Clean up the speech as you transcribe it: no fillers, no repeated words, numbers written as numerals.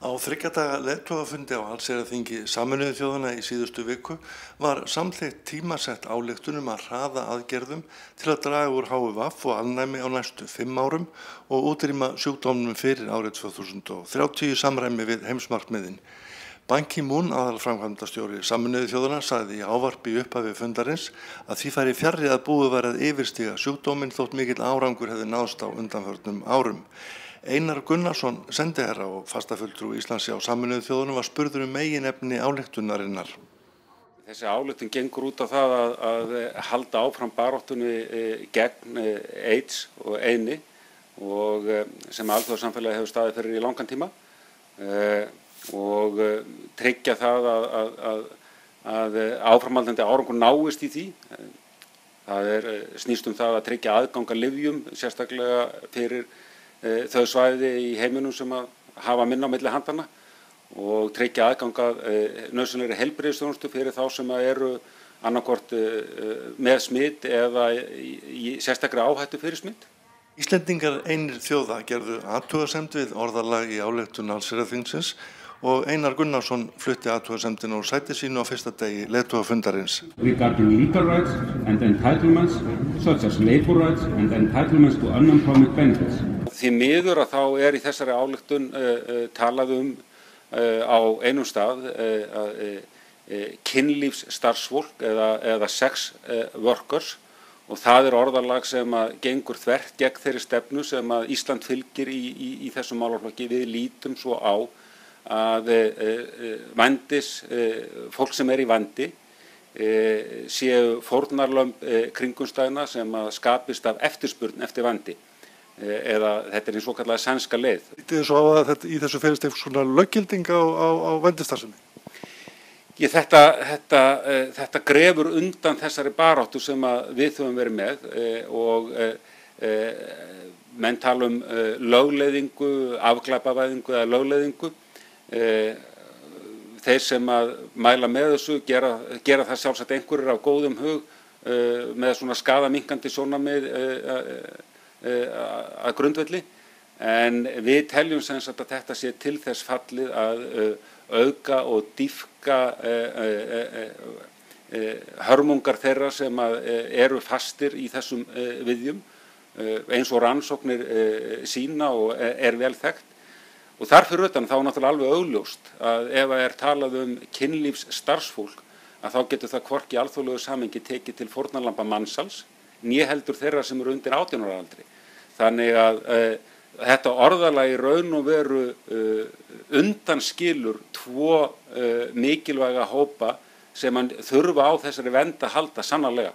Á 3 daga leiðtogafundi á allsherjarþingi Sameinuðu þjóðanna í síðustu viku var samþykkt tímasett ályktun að hraða aðgerðum til að draga úr HIV og alnæmi á næstu 5 árum og útrýma sjúkdómnum fyrir árið 2030 í samræmi við heimsmarkmiðin. Ban Ki-moon, aðalframkvæmdastjóri Sameinuðu þjóðanna, sagði í ávarpi í upphafi fundarins að því færi fjarri að búið væri að yfirstíga sjúkdóminn þótt mikill árangur hefði náðst á undanförnum árum. Einar Gunnarsson, sendiherra og fastafulltrúi Íslands á Sameinuðu þjóðunum, var spurður meginefni ályktunarinnar. Þessi ályktun gengur út á það að halda áfram baráttunni gegn AIDS og EINI og sem alþjóðasamfélagið hefur staðið fyrir í langan tíma og tryggja það að áframhaldandi árangur náist í því. Það snýst það að tryggja aðgang að lyfjum, sérstaklega fyrir þau svæði í heiminum sem að hafa minna á milli handanna og tryggja aðgang að nauðsynlegri heilbrigðisþjónustu fyrir þá sem eru annaðhvort með smit eða í sérstakri áhættu fyrir smit. Íslendingar einir þjóða gerðu athugasemd við orðalag í ályktun allsherjarþingsins og Einar Gunnarsson flutti athugasemdina úr sæti sínu á fyrsta degi leiðtogafundarins. Regarding legal rights and entitlements, such as labor rights and entitlements to unemployment benefits. Því miður að þá í þessari ályktun talað á einum stað kynlífsstarfsfólk eða sex workers og það orðalag sem gengur þvert gegn þeirri stefnu sem að Ísland fylgir í þessum málaflokki. Við lítum svo á að fólk sem í vandi séu fórnarlömb kringumstæðna sem að skapist af eftirspurn eftir vandi. Eða þetta eins og kallaða sænska leið. Þetta svo á að í þessu felist eitthvað svona löggilding á vendistarfsemi? Þetta grefur undan þessari baráttu sem við höfum verið með og menn tala lögleiðingu, afglæpavæðingu eða lögleiðingu. Þeir sem mæla með þessu gera það sjálfsagt einhverjir af góðum hug með svona skaðaminnkandi sjónarmið að grundvelli, en við teljum sem sagt að þetta sé til þess fallið að auka og dýpka hörmungar þeirra sem eru fastir í þessum viðjum, eins og rannsóknir sýna og vel þekkt. Og þar fyrir utan þá náttúrulega alveg augljóst að ef talað kynlífsstarfsfólk að þá getur það hvorki í alþjóðlegu samhengi tekið til fórnarlamba mansals né heldur þeirra sem eru undir 18 ára aldri. Þannig að þetta orðalag í raun og veru undanskilur 2 mikilvæga hópa sem þurfa á þessari vernd að halda sannarlega.